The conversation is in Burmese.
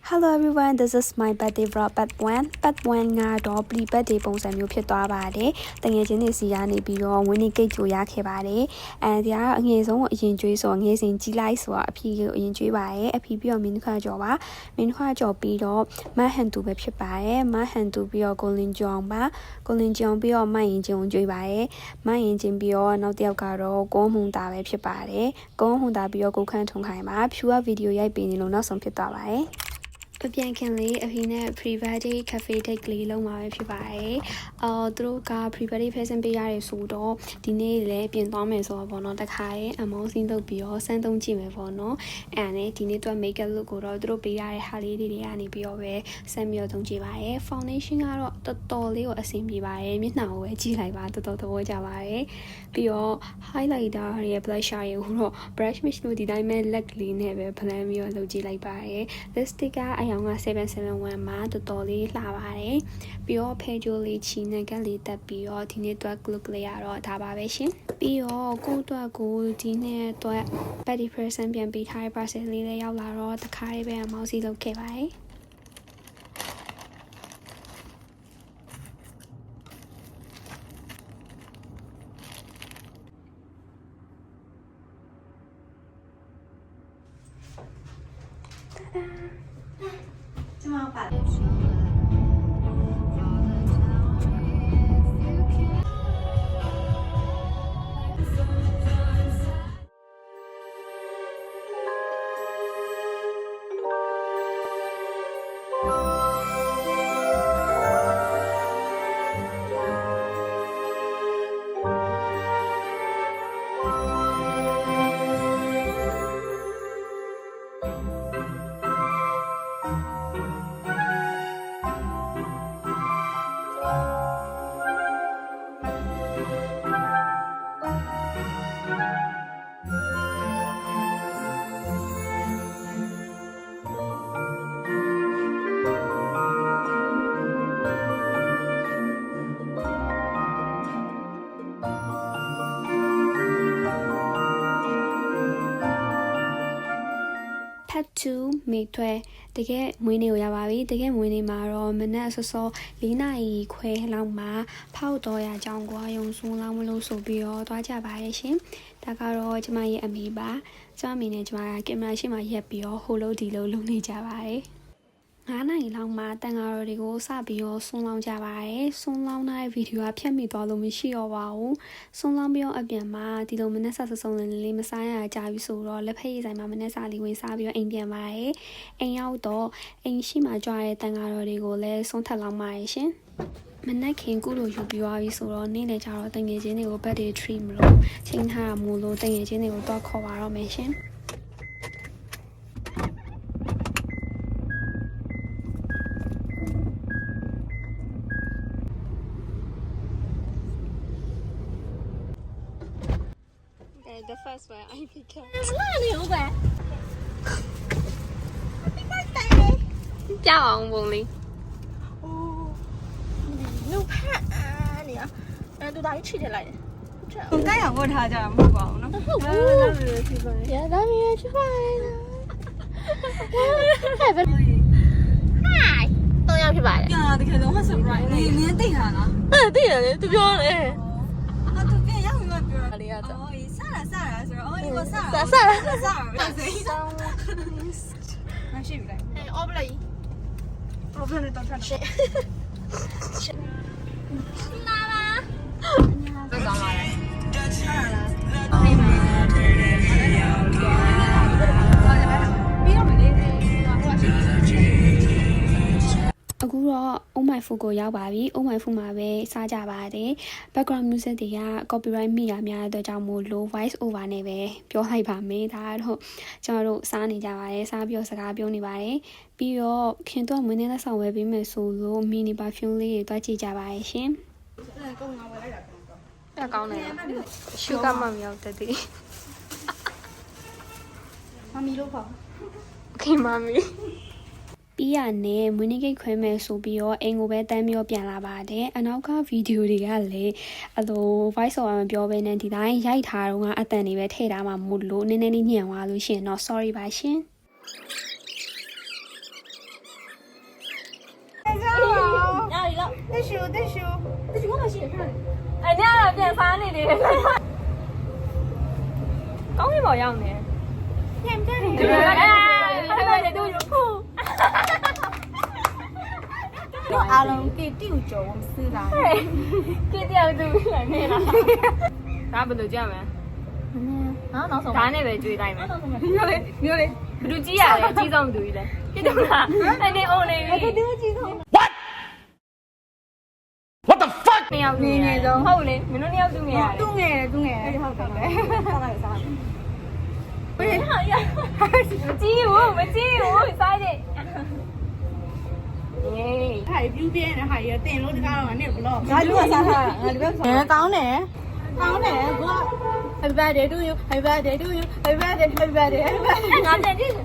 Hello everyone, this is my birthday vlog part 1. Part 1 ကတော့ pre birthday ပုံစံမျိုးဖြစ်သွားပါတယ်။တကယ်ချင်းတွေစီကနေပြီးတော့ဝင်းနေကိတ်ကိုရခဲ့ပါတယ်။အဲဒီကအငယ်ဆုံးအရင်ကျွေးဆိုငယ်စဉ်ကြီးလိုက်ဆိုတော့အဖေကိုအရင်ကျွေးပါရဲ့။အဖေပြီးတော့မင်းခွာကြော်ပါ။မင်းခွာကြော်ပြီးတော့မဟန်တူပဲဖြစ်ပါရဲ့။မဟန်တူပြီးတော့ကိုလင်ကြောင်ပါ။ကိုလင်ကြောင်ပြီးတော့မရင်ချင်းကိုကျွေးပါရဲ့။မရင်ချင်းပြီးတော့နောက်တစ်ယောက်ကတော့ကိုမှုန်တာပဲဖြစ်ပါတယ်။ကိုမှုန်တာပြီးတော့ကိုခန့်ထုံခိုင်ပါ။ဖြူကဗီဒီယိုရိုက်ပေးနေလို့နောက်ဆုံးဖြစ်သွားပါရဲ့။အပြန်ခင်လေးအဖေနဲ့ pre-birthday cafe date ကလေးလုံးမှာပဲဖြစ်ပါတယ်။သူတို့က pre-birthday present ပေးရတယ်ဆိုတော့ဒီနေ့လည်းပြင်သွားမယ်ဆိုတော့ပေါ့နော်တခါရဲ့အမောင်းစင်းတုပ်ပြီးတော့စမ်းသုံးကြည့်မယ်ပေါ့နော်။အဲ့ဒါနဲ့ဒီနေ့တော့ make up look ကိုတော့သူတို့ပေးရတဲ့ဟာလေးတွေကနေပြီးတော့ပဲစမ်းပြီးတော့သုံးကြည့်ပါရဲ့။ foundation ကတော့တော်တော်လေးကိုအဆင်ပြေပါရဲ့။မျက်နှာကိုပဲကြည့်လိုက်ပါတော်တော်သဘောကျပါရဲ့။ပြီးတော့ highlighter ရဲ့ blusher ရဲ့ဟိုတော့ brush မရှိလို့ဒီတိုင်းပဲလက်ကလေးနဲ့ပဲ blend ပြီးတော့လုပ်ကြည့်လိုက်ပါရဲ့။ lipstick ကအရောင်က771မှာတော်တော်လေးလှပါတယ်ပြီးတော့ဖဲကြိုးလေးချီနဲ့ကလေးတက်ပြီးတော့ဒီနေ့တော့ look လေးရတော့ဒါပါပဲရှင်ပြီးတော့ကိုယ့်အတွက်ကိုဒီနေ့တော့ body present ပြန်ပေးထားတဲ့ parcel လေးလည်းရောက်လာတော့တခါလေးပဲအမောက်စီလုပ်ခဲ့ပါတယ်2မိထွဲတကယ်မွေးနေ့ကိုရပါပြီတကယ်မွေးနေ့မှာတော့မနက်စောစော4နာရီခွဲလောက်မှာဖောက်တော်ရအကြောင်းကွာရုံစုံလောက်မလို့ဆိုပြီးတော့တွားကြပါရဲ့ရှင်ဒါကတော့ကျမရဲ့အမေပါကျမအမေနဲ့ကျမကကင်မရာရှေ့မှာရက်ပြီးတော့ဟိုလိုဒီလိုလုပ်နေကြပါတယ်9နာရီလောက်မှာတန်ဃာတော်တွေကိုစပြီးတော့ဆွန်းလောင်းကြပါတယ်ဆွန်းလောင်းတဲ့ဗီဒီယိုကဖြတ်မိသွားလို့မရှိတော့ပါဘူးဆွန်းလောင်းပြီးတော့အပြန်မှာဒီလိုမနက်စာစုံလေးမစားရကြပြီဆိုတော့လက်ဖက်ရည်ဆိုင်မှာမနက်စာလေးဝင်စားပြီးတော့အိမ်ပြန်ပါတယ်အိမ်ရောက်တော့အိမ်ရှိမှကြွားတဲ့တန်ဃာတော်တွေကိုလည်းဆွန်းထက်လောင်းပါတယ်ရှင်မနက်ခင်ကုလိုယူပြီးသွားပြီဆိုတော့နေ့လည်ကျတော့တငယ်ချင်းတွေကို birthday treat မလို့ချိန်ထားတာမို့လို့တငယ်ချင်းတွေကိုတော့ခေါ်ပါတော့မယ်ရှင်The first one I pick up. 哪里呗？叫အောင်ပုံလေး哦，你怕啊你啊？都打一起起来的。我刚养过它叫什么光呢？也咱们也去玩呢。嗨，都要去玩的。呀，这个我 surprise，你对它呢？对呀，都不要嘞。啊，都别养个别人。哪里要走？哦，啥了是吧？哦，你我啥了？啥了？啥了？那是不来？哎，我不来。我不能当场吃。妈妈。在干嘛嘞？အခုတော့ Oh My Food ကိုရောက်ပါပြီ Oh My Food မှာပဲစားကြပါတယ် background music တွေက copyright မိတာများတဲ့အတွက်ကြောင့်မို့လို့ voice over နဲ့ပဲပြောလိုက်ပါမယ်ဒါကတော့ကျွန်တော်တို့စားနေကြပါတယ်စားပြီးတော့စကားပြောနေပါတယ်ပြီးတော့ခင်တော့မင်းနဲ့လက်ဆောင်ဝယ်ပေးမယ်ဆိုလို့ mini perfume လေးတွေတွားကြည့်ကြပါရဲ့ရှင်အဲ့ကောင်းတယ်ရှူကမှမရောက်တဲ့ 妈咪都跑。 Okay 妈咪ပြီးရနဲ့မွေးနေ့ကိတ်ခွဲမယ်ဆိုပြီးတော့အိမ်ကိုပဲတန်းပြီးပြန်လာပါတယ်အနောက်ကဗီဒီယိုတွေကလည်းအဲ့လို voice over မပြောဘဲနဲ့ဒီတိုင်းရိုက်ထားတော့ကအတန်တွေပဲထည့်ထားမှမို့လို့နည်းနည်းလေးညံသွားလို့ရှင်တော့ sorry ပါရှင် 哪里了？得修，得修，得修，我洗看。哎，你俩变翻你的，讲起冇样的，点点对不对？哎，还有这都有酷，我阿龙给丢着，我们死啦。这点都来没了，咱不都这样吗？啊，拿手。咱那边追带吗？没有嘞，没有嘞。不都几呀？几种对的，你懂啦？哎，你欧那边。What the fuck? 你要对呀？好嘞，没弄你要对呀？懂哎，懂哎。好的。不是他呀，鸡我们鸡我塞的。耶，还有边的，还有电路的干嘛？你不老。俺这个啥啥？俺这个啥？讲呢，讲呢，我。Happy birthday to you, happy birthday to you, happy birthday, happy birthday, happy birthday. 俺在这呢。